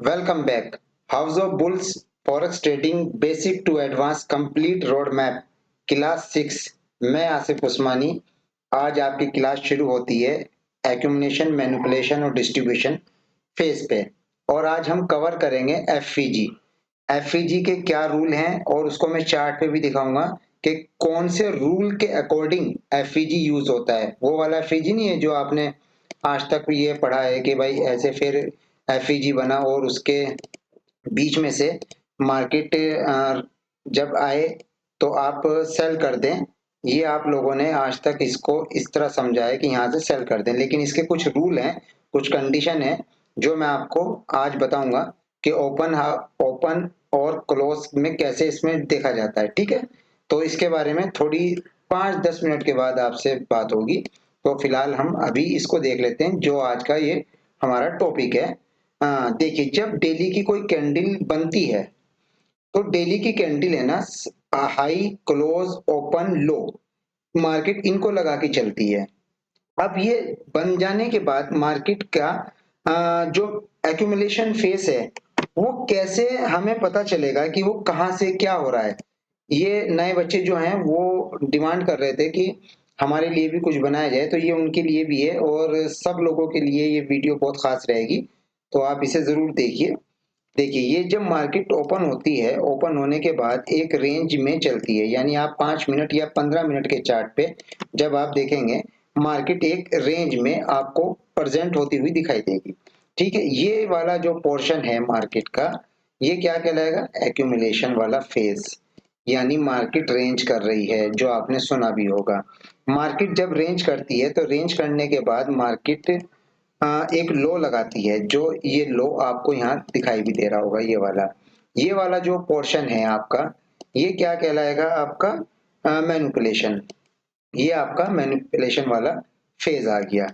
Welcome back. House of Bulls Forex Trading Basic to Advanced Complete Roadmap class 6। मैं आसिफ उस्मानी। आज आपकी class शुरू होती है एक्यूमुलेशन, मैनिपुलेशन और डिस्ट्रीब्यूशन फेज पे। और आज हम कवर करेंगे एफईजी। एफईजी के क्या रूल हैं और उसको मैं चार्ट पे भी दिखाऊंगा कि कौन से रूल के अकॉर्डिंग एफईजी यूज होता है। वो वाला एफईजी नहीं है जो आपने आज तक ये पढ़ा है कि भाई ऐसे फिर एफईजी बना और उसके बीच में से मार्केट जब आए तो आप सेल कर दें। ये आप लोगों ने आज तक इसको इस तरह समझा है कि यहाँ से सेल कर दें, लेकिन इसके कुछ रूल हैं, कुछ कंडीशन है जो मैं आपको आज बताऊंगा कि ओपन और क्लोज में कैसे इसमें देखा जाता है। ठीक है, तो इसके बारे में थोड़ी 5-10 मिनट के बाद आपसे बात होगी। तो फिलहाल हम अभी इसको देख लेते हैं जो आज का ये हमारा टॉपिक है। देखिए, जब डेली की कोई कैंडल बनती है तो डेली की कैंडल है ना, हाई क्लोज ओपन लो, मार्केट इनको लगा के चलती है। अब ये बन जाने के बाद मार्केट का जो एक्यूमुलेशन फेस है वो कैसे हमें पता चलेगा कि वो कहाँ से क्या हो रहा है। ये नए बच्चे जो हैं वो डिमांड कर रहे थे कि हमारे लिए भी कुछ बनाया जाए, तो ये उनके लिए भी है और सब लोगों के लिए ये वीडियो बहुत खास रहेगी, तो आप इसे जरूर देखिए। देखिए, ये जब मार्केट ओपन होती है, ओपन होने के बाद एक रेंज में चलती है, यानी आप 5 मिनट या 15 मिनट के चार्ट पे जब आप देखेंगे मार्केट एक रेंज में आपको प्रेजेंट होती हुई दिखाई देगी। ठीक है, ये वाला जो पोर्शन है मार्केट का, ये क्या कहलाएगा? एक्यूमुलेशन वाला फेज। यानी मार्केट रेंज कर रही है, जो आपने सुना भी होगा। मार्केट जब रेंज करती है तो रेंज करने के बाद मार्केट एक लो लगाती है, जो ये लो आपको यहाँ दिखाई भी दे रहा होगा। ये वाला जो पोर्शन है आपका, ये क्या कहलाएगा? आपका मैनिपुलेशन। ये आपका मैनिपुलेशन वाला फेज आ गया।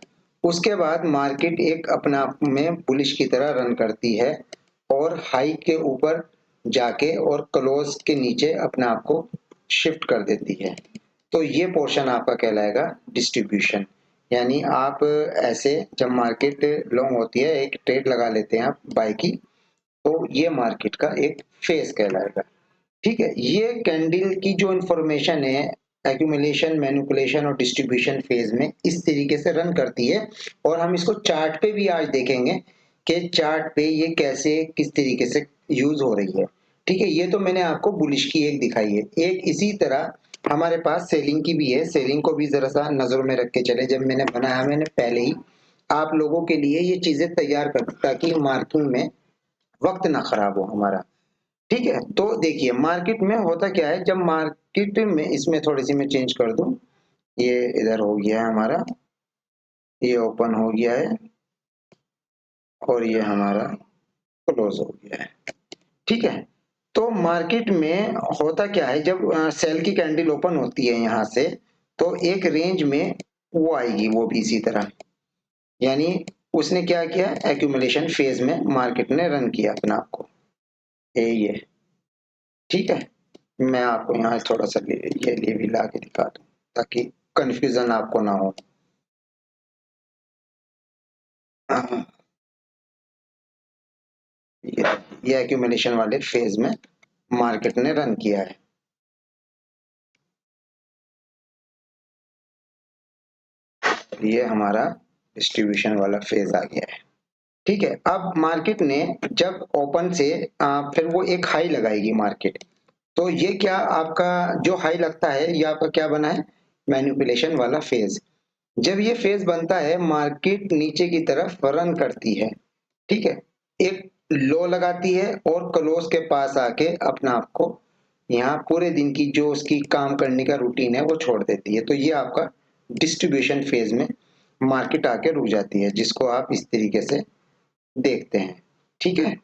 उसके बाद मार्केट एक अपना आप में बुलिश की तरह रन करती है और हाई के ऊपर जाके और क्लोज के नीचे अपने आप को शिफ्ट कर देती है। तो ये पोर्शन आपका कहलाएगा डिस्ट्रीब्यूशन। यानी आप ऐसे जब मार्केट लॉन्ग होती है, एक ट्रेड लगा लेते हैं आप बाय की, तो ये मार्केट का एक फेज कहलाएगा। ठीक है, ये कैंडल की जो इंफॉर्मेशन है एक्यूमुलेशन, मैनिपुलेशन और डिस्ट्रीब्यूशन फेज में इस तरीके से रन करती है। और हम इसको चार्ट पे भी आज देखेंगे कि चार्ट पे ये कैसे किस तरीके से यूज हो रही है। ठीक है, ये तो मैंने आपको बुलिश की एक दिखाई है। एक इसी तरह हमारे पास सेलिंग की भी है। सेलिंग को भी जरा सा नजरों में रख के चले। जब मैंने बनाया, मैंने पहले ही आप लोगों के लिए ये चीजें तैयार कर दी ताकि मार्किंग में वक्त ना खराब हो हमारा। ठीक है, तो देखिए मार्केट में होता क्या है। जब मार्केट में, इसमें थोड़ी सी मैं चेंज कर दूं, ये इधर हो गया है हमारा, ये ओपन हो गया है और ये हमारा क्लोज हो गया है। ठीक है, तो मार्केट में होता क्या है, जब सेल की कैंडल ओपन होती है यहाँ से, तो एक रेंज में वो आएगी, वो भी इसी तरह। यानी उसने क्या किया, एक्यूमुलेशन फेज में मार्केट ने रन किया अपने आप को। ये ठीक है, मैं आपको यहाँ थोड़ा सा ये भी ला के दिखा दूं ताकि कंफ्यूजन आपको ना हो। हाँ, ये एक्यूमुलेशन वाले फेज में मार्केट ने रन किया है। ये हमारा डिस्ट्रीब्यूशन वाला फेज आ गया है। ठीक है, अब मार्केट ने जब ओपन से फिर वो एक हाई लगाएगी मार्केट। तो ये क्या आपका जो हाई लगता है, ये आपका क्या बना है? मैनिपुलेशन वाला फेज। जब ये फेज बनता है, मार्केट नीचे की तरफ रन करती है। ठीक है, एक लो लगाती है और क्लोज के पास आके अपना आप को यहाँ पूरे दिन की जो उसकी काम करने का रूटीन है वो छोड़ देती है। तो ये आपका डिस्ट्रीब्यूशन फेज में मार्केट आके रुक जाती है, जिसको आप इस तरीके से देखते हैं। ठीक है,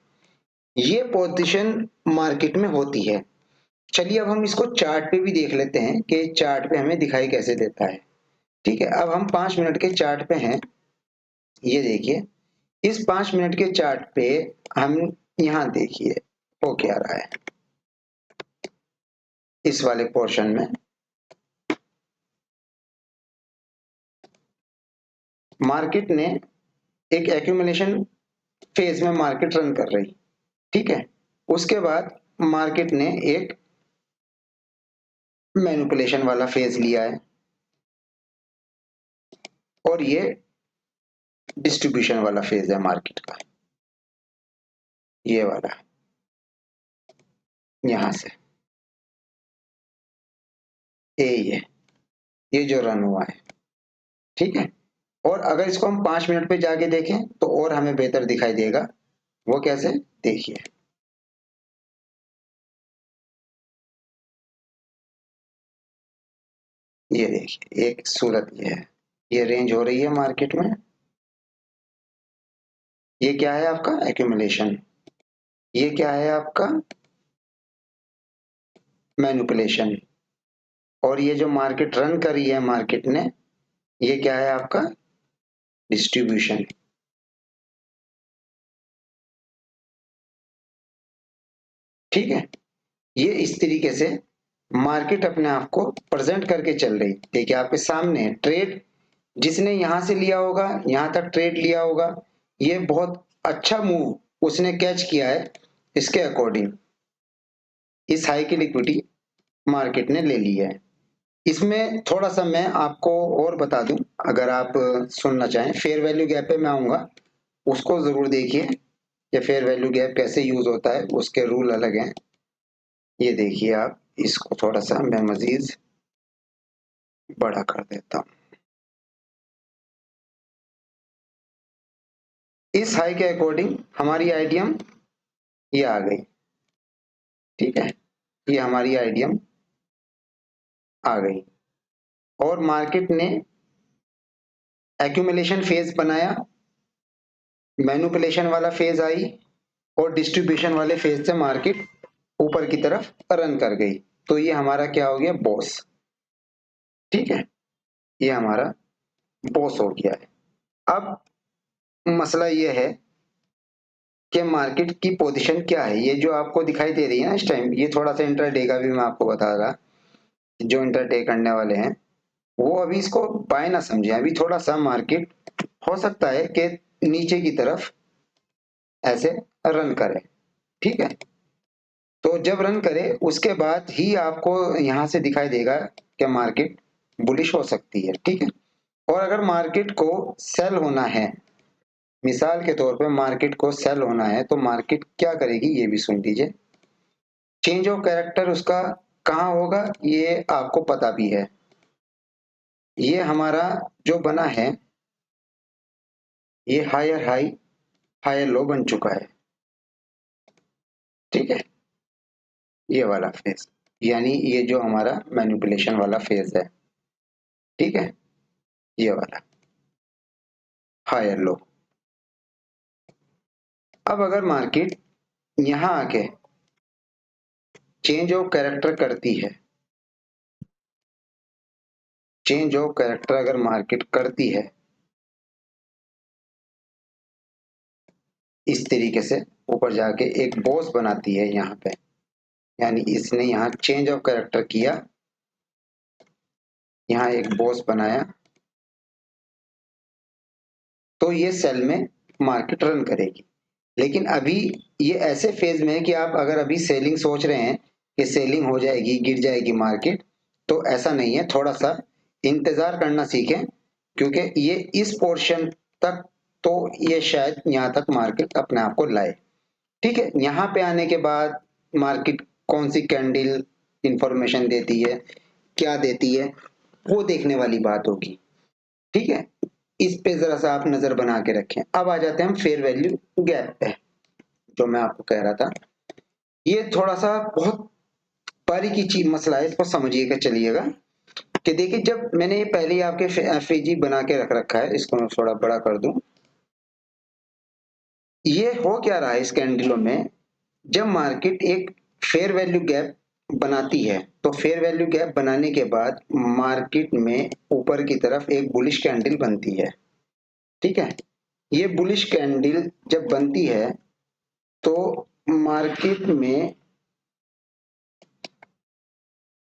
ये पोजीशन मार्केट में होती है। चलिए अब हम इसको चार्ट पे भी देख लेते हैं कि चार्ट पे हमें दिखाई कैसे देता है। ठीक है, अब हम 5 मिनट के चार्ट पे हैं। ये देखिए, इस 5 मिनट के चार्ट पे हम यहाँ देखिए हो क्या रहा है। इस वाले पोर्शन में मार्केट ने एक एक्यूमुलेशन फेज में मार्केट रन कर रही, ठीक है। उसके बाद मार्केट ने एक मैनिपुलेशन वाला फेज लिया है और ये डिस्ट्रीब्यूशन वाला फेज है मार्केट का, ये वाला यहां से ये जो रन हुआ है, ठीक है। और अगर इसको हम 5 मिनट पे जाके देखें तो और हमें बेहतर दिखाई देगा। वो कैसे, देखिए, ये देखिए एक सूरत ये है, ये रेंज हो रही है मार्केट में, ये क्या है आपका एक्यूमुलेशन, ये क्या है आपका मैनिपुलेशन, और ये जो मार्केट रन कर रही है मार्केट ने, ये क्या है आपका डिस्ट्रीब्यूशन। ठीक है, ये इस तरीके से मार्केट अपने आप को प्रेजेंट करके चल रही। देखिए आपके सामने ट्रेड जिसने यहां से लिया होगा, यहां तक ट्रेड लिया होगा, ये बहुत अच्छा मूव उसने कैच किया है, इसके अकॉर्डिंग इस हाई की लिक्विडिटी मार्केट ने ले ली है। इसमें थोड़ा सा मैं आपको और बता दूं, अगर आप सुनना चाहें, फेयर वैल्यू गैप पे मैं आऊंगा, उसको जरूर देखिए कि फेयर वैल्यू गैप कैसे यूज होता है, उसके रूल अलग हैं। ये देखिए आप, इसको थोड़ा सा मैं मजीद बड़ा कर देता हूं। इस हाई के अकॉर्डिंग हमारी आईडीएम ये आ गई, ठीक है, ये हमारी आईडीएम आ गई और मार्केट ने एक्यूमुलेशन फेज बनाया, मैनिपुलेशन वाला फेज आई और डिस्ट्रीब्यूशन वाले फेज से मार्केट ऊपर की तरफ रन कर गई। तो ये हमारा क्या हो गया, बॉस। ठीक है, ये हमारा बॉस हो गया है। अब मसला ये है कि मार्केट की पोजीशन क्या है। ये जो आपको दिखाई दे रही है ना इस टाइम, ये थोड़ा सा इंट्राडे का भी मैं आपको बता रहा, जो इंट्राडे करने वाले हैं वो अभी इसको बाय ना समझे, अभी थोड़ा सा मार्केट हो सकता है कि नीचे की तरफ ऐसे रन करे। ठीक है, तो जब रन करे उसके बाद ही आपको यहां से दिखाई देगा कि मार्केट बुलिश हो सकती है। ठीक है, और अगर मार्केट को सेल होना है, मिसाल के तौर पे मार्केट को सेल होना है, तो मार्केट क्या करेगी ये भी सुन लीजिए। चेंज ऑफ कैरेक्टर उसका कहाँ होगा ये आपको पता भी है। ये हमारा जो बना है, ये हायर हाई हायर लो बन चुका है। ठीक है, ये वाला फेज, यानी ये जो हमारा मैनिपुलेशन वाला फेज है, ठीक है, ये वाला हायर लो। अब अगर मार्केट यहां आके चेंज ऑफ कैरेक्टर करती है, चेंज ऑफ कैरेक्टर अगर मार्केट करती है इस तरीके से, ऊपर जाके एक बॉस बनाती है यहाँ पे, यानी इसने यहाँ चेंज ऑफ कैरेक्टर किया, यहाँ एक बॉस बनाया, तो ये सेल में मार्केट रन करेगी। लेकिन अभी ये ऐसे फेज में है कि आप अगर अभी सेलिंग सोच रहे हैं कि सेलिंग हो जाएगी, गिर जाएगी मार्केट, तो ऐसा नहीं है, थोड़ा सा इंतजार करना सीखें, क्योंकि ये इस पोर्शन तक तो ये शायद यहाँ तक मार्केट अपने आप को लाए। ठीक है, यहाँ पे आने के बाद मार्केट कौन सी कैंडल इंफॉर्मेशन देती है, क्या देती है, वो देखने वाली बात होगी। ठीक है, इस पे जरा सा आप नजर बना के रखें। अब आ जाते हैं हम फेयर वैल्यू गैप पे, जो मैं आपको कह रहा था। ये थोड़ा सा बहुत बारीकी चीज मसला है, इसको समझिएगा चलिएगा। कि देखिए, जब मैंने ये पहले ही आपके एफएजी बना के रख रखा है, इसको मैं थोड़ा बड़ा कर दूं। ये हो क्या रहा है इस कैंडलों में, जब मार्केट एक फेयर वैल्यू गैप बनाती है, तो फेयर वैल्यू गैप बनाने के बाद मार्केट में ऊपर की तरफ एक बुलिश कैंडल बनती है। ठीक है, ये बुलिश कैंडल जब बनती है तो मार्केट में,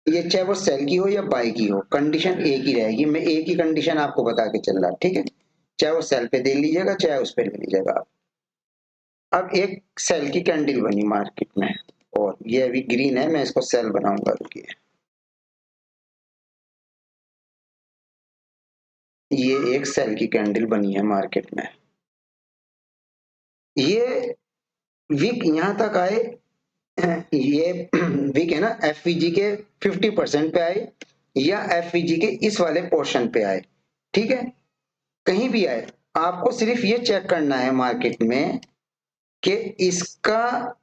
ये चाहे वो सेल की हो या बाय की हो, कंडीशन एक ही रहेगी। मैं एक ही कंडीशन आपको बता के चल रहा, ठीक है, चाहे वो सेल पे दे लीजिएगा चाहे उस पे ले लीजिएगा आप। अब एक सेल की कैंडल बनी मार्केट में, और ये अभी ग्रीन है, मैं इसको सेल बनाऊंगा, रुकिए। ये एक सेल की कैंडल बनी है मार्केट में, ये वीक यहां तक आए, ये वीक है ना, एफवीजी के 50% पे आए या एफवीजी के इस वाले पोर्शन पे आए, ठीक है, कहीं भी आए, आपको सिर्फ ये चेक करना है मार्केट में कि इसका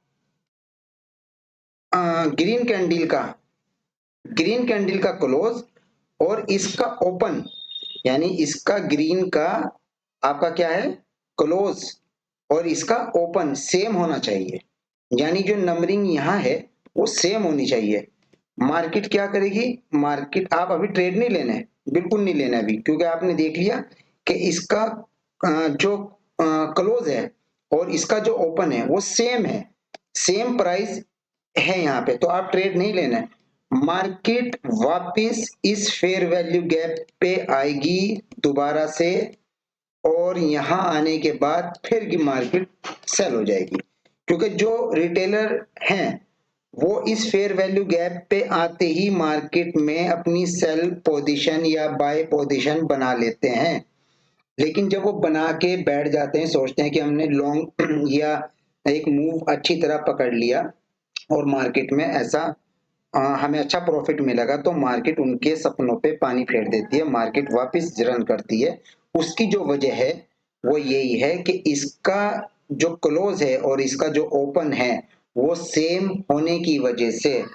ग्रीन कैंडल का क्लोज और इसका ओपन, यानी इसका ग्रीन का आपका क्या है क्लोज, और इसका ओपन सेम होना चाहिए, यानी जो नंबरिंग यहाँ है वो सेम होनी चाहिए। मार्केट क्या करेगी, मार्केट, आप अभी ट्रेड नहीं लेना है, बिल्कुल नहीं लेना अभी, क्योंकि आपने देख लिया कि इसका जो क्लोज है और इसका जो ओपन है वो सेम है, सेम प्राइस है यहाँ पे, तो आप ट्रेड नहीं लेना है। मार्केट वापस इस फेयर वैल्यू गैप पे आएगी दोबारा से, और यहाँ आने के बाद फिर की मार्केट सेल हो जाएगी, क्योंकि जो रिटेलर हैं वो इस फेयर वैल्यू गैप पे आते ही मार्केट में अपनी सेल पोजीशन या बाय पोजीशन बना लेते हैं। लेकिन जब वो बना के बैठ जाते हैं, सोचते हैं कि हमने लॉन्ग या एक मूव अच्छी तरह पकड़ लिया और मार्केट में ऐसा हमें अच्छा प्रॉफिट मिलेगा, तो मार्केट उनके सपनों पे पानी फेर देती है, मार्केट वापस रन करती है। उसकी जो वजह है वो यही है कि इसका जो क्लोज है और इसका जो ओपन है वो सेम होने की वजह से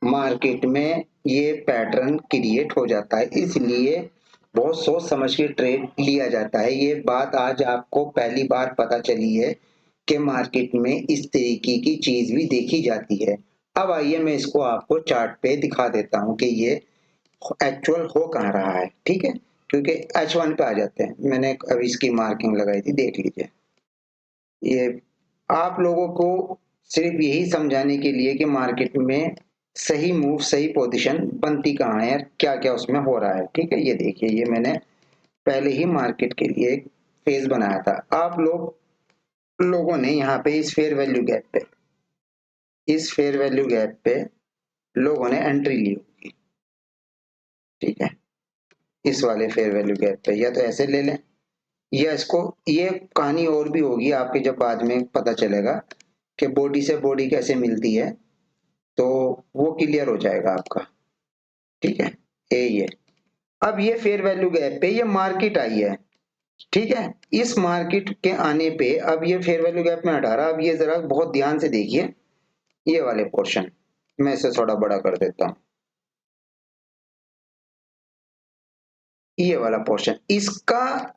मार्केट में ये पैटर्न क्रिएट हो जाता है, इसलिए बहुत सोच समझ के ट्रेड लिया जाता है। ये बात आज आपको पहली बार पता चली है कि मार्केट में इस तरीके की चीज भी देखी जाती है। अब आइए मैं इसको आपको चार्ट पे दिखा देता हूं कि ये एक्चुअल हो कहाँ रहा है, ठीक है, क्योंकि H1 पे आ जाते हैं, मैंने अभी इसकी मार्किंग लगाई थी, देख लीजिए। ये आप लोगों को सिर्फ यही समझाने के लिए कि मार्केट में सही मूव, सही पोजीशन बनती कहाँ है, क्या क्या उसमें हो रहा है, ठीक है। ये देखिए, ये मैंने पहले ही मार्केट के लिए एक फेज बनाया था, आप लोगों ने यहाँ पे इस फेयर वैल्यू गैप पे लोगों ने एंट्री ली होगी, ठीक है, इस वाले फेयर वैल्यू गैप पे, या तो ऐसे ले लें, या इसको, ये कहानी और भी होगी आपके जब बाद में पता चलेगा कि बॉडी से बॉडी कैसे मिलती है, तो वो क्लियर हो जाएगा आपका, ठीक है। ये अब ये फेयर वैल्यू गैप पे ये मार्केट आई है, ठीक है, इस मार्केट के आने पे अब ये फेयर वैल्यू गैप में हटा रहा, अब ये जरा बहुत ध्यान से देखिए, ये वाले पोर्शन, मैं इसे थोड़ा बड़ा कर देता हूं, ये वाला पोर्शन, इसका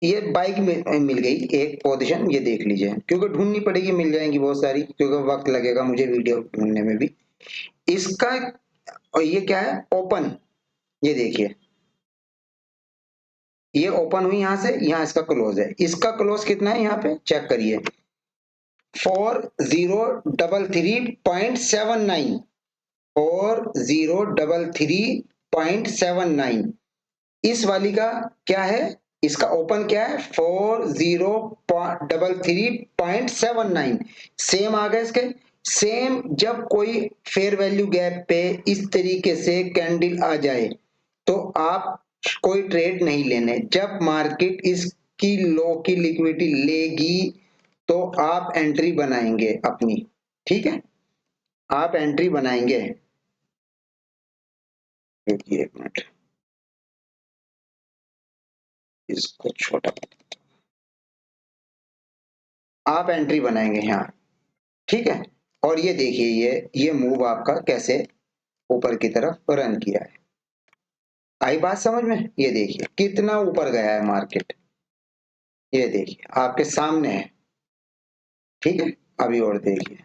ये बाइक में मिल गई एक पोजीशन, ये देख लीजिए, क्योंकि ढूंढनी पड़ेगी, मिल जाएंगी बहुत सारी, क्योंकि वक्त लगेगा मुझे वीडियो ढूंढने में भी। इसका, और ये क्या है ओपन, ये देखिए, ये ओपन हुई यहां से, यहाँ इसका क्लोज है, इसका क्लोज कितना है यहाँ पे चेक करिए, 4033.79, 4033.79, इस वाली का क्या है, इसका ओपन क्या है 4033.79, सेम आ गए इसके, सेम। जब कोई फेयर वैल्यू गैप पे इस तरीके से कैंडल आ जाए तो आप कोई ट्रेड नहीं लेने, जब मार्केट इसकी लो की लिक्विडिटी लेगी तो आप एंट्री बनाएंगे अपनी, ठीक है, आप एंट्री बनाएंगे, रुकिए एक मिनट, इसको छोटा, आप एंट्री बनाएंगे यहाँ, ठीक है। और ये देखिए, ये मूव आपका कैसे ऊपर की तरफ रन किया है, आई बात समझ में, ये देखिए कितना ऊपर गया है मार्केट, ये देखिए आपके सामने है, ठीक है। अभी और देखिए,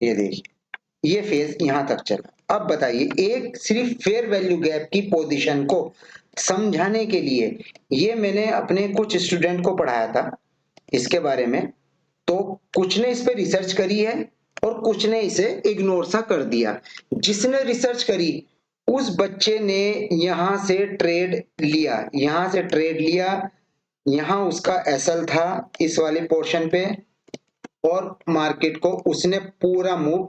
ये देखिए ये फेज यहां तक चला। अब बताइए, एक सिर्फ फेयर वैल्यू गैप की पोजीशन को समझाने के लिए, ये मैंने अपने कुछ स्टूडेंट को पढ़ाया था इसके बारे में, तो कुछ ने इस पे रिसर्च करी है और कुछ ने इसे इग्नोर सा कर दिया। जिसने रिसर्च करी उस बच्चे ने यहां से ट्रेड लिया, यहां से ट्रेड लिया, यहाँ उसका एसएल था इस वाले पोर्शन पे, और मार्केट को उसने पूरा मूव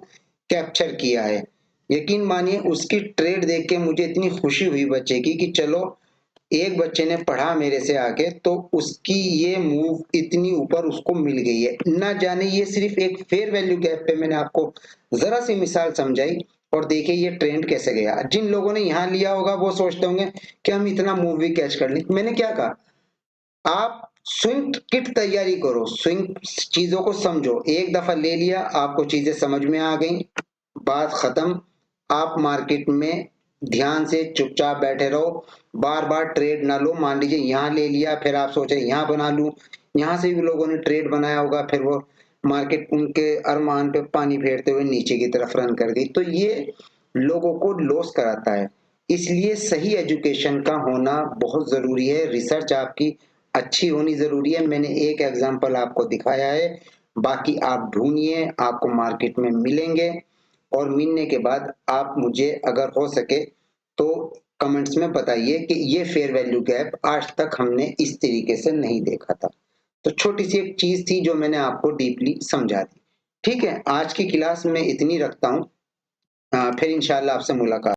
कैप्चर किया है। यकीन मानिए उसकी ट्रेड देख के मुझे इतनी खुशी हुई बच्चे की कि चलो एक बच्चे ने पढ़ा मेरे से आके, तो उसकी ये मूव इतनी ऊपर उसको मिल गई है। ना जाने ये सिर्फ एक फेयर वैल्यू गैप पे मैंने आपको जरा सी मिसाल समझाई, और देखिए ये ट्रेंड कैसे गया। जिन लोगों ने यहाँ लिया होगा वो सोचते होंगे कि हम इतना मूव भी कैच कर लें। मैंने क्या कहा, आप स्विंग किट तैयारी करो, स्विंग चीजों को समझो। एक दफा ले लिया, आपको चीजें समझ में आ गई, बात खत्म। आप मार्केट में ध्यान से चुपचाप बैठे रहो, बार बार ट्रेड ना लो। मान लीजिए यहाँ ले लिया, फिर आप सोचे यहाँ बना लूं, यहाँ से भी लोगों ने ट्रेड बनाया होगा, फिर वो मार्केट उनके अरमान पे पानी फेरते हुए नीचे की तरफ रन कर गई, तो ये लोगों को लॉस कराता है। इसलिए सही एजुकेशन का होना बहुत जरूरी है, रिसर्च आपकी अच्छी होनी जरूरी है। मैंने एक एग्जांपल आपको दिखाया है, बाकी आप ढूंढिए, आपको मार्केट में मिलेंगे। और मिलने के बाद आप मुझे अगर हो सके तो कमेंट्स में बताइए कि ये फेयर वैल्यू गैप आज तक हमने इस तरीके से नहीं देखा था। तो छोटी सी एक चीज थी जो मैंने आपको डीपली समझा दी। ठीक है, आज की क्लास में इतनी रखता हूँ। फिर इंशाल्लाह आपसे मुलाकात।